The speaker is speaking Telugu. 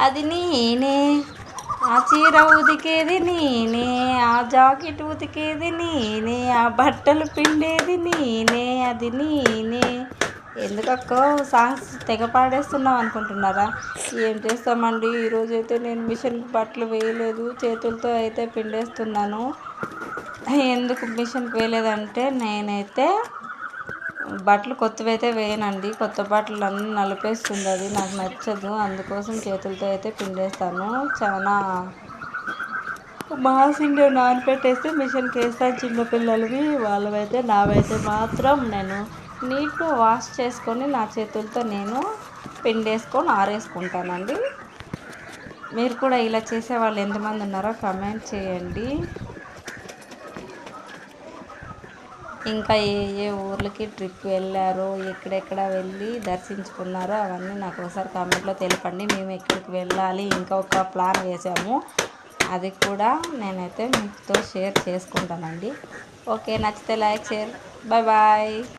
అది నేనే, ఆ చీర ఉతికేది నేనే, ఆ జాకెట్ ఉతికేది నేనే, ఆ బట్టలు పిండేది నేనే, అది నేనే. ఎందుకక్కో సాంగ్స్ తెగ పాడేస్తున్నాం అనుకుంటున్నారా? ఏం చేస్తామండి, ఈరోజైతే నేను మిషన్కి బట్టలు వేయలేదు, చేతులతో అయితే పిండేస్తున్నాను. ఎందుకు మిషన్కి వేయలేదంటే నేనైతే బట్టలు కొత్తవైతే వేయనండి. కొత్త బట్టలు అన్నీ నలిపేస్తుంది, అది నాకు నచ్చదు. అందుకోసం చేతులతో అయితే పిండేస్తాను. చాలా మాసింగా నానపెట్టేస్తే మిషన్కి వేస్తాను చిన్నపిల్లలవి. వాళ్ళవైతే నావైతే మాత్రం నేను నీట్గా వాష్ చేసుకొని నా చేతులతో నేను పిండేసుకొని ఆరేసుకుంటానండి. మీరు కూడా ఇలా చేసేవాళ్ళు ఎంతమంది ఉన్నారో కమెంట్ చేయండి. ఇంకా ఏ ఏ ఊర్లకి ట్రిప్ వెళ్ళారో, ఎక్కడెక్కడ వెళ్ళి దర్శించుకున్నారో అవన్నీ నాకు ఒకసారి కామెంట్లో తెలపండి. మేము ఎక్కడికి వెళ్ళాలి ఇంకా ఒక ప్లాన్ వేసాము, అది కూడా నేనైతే మీతో షేర్ చేసుకుంటానండి. ఓకే, నచ్చితే లైక్, షేర్. Bye bye.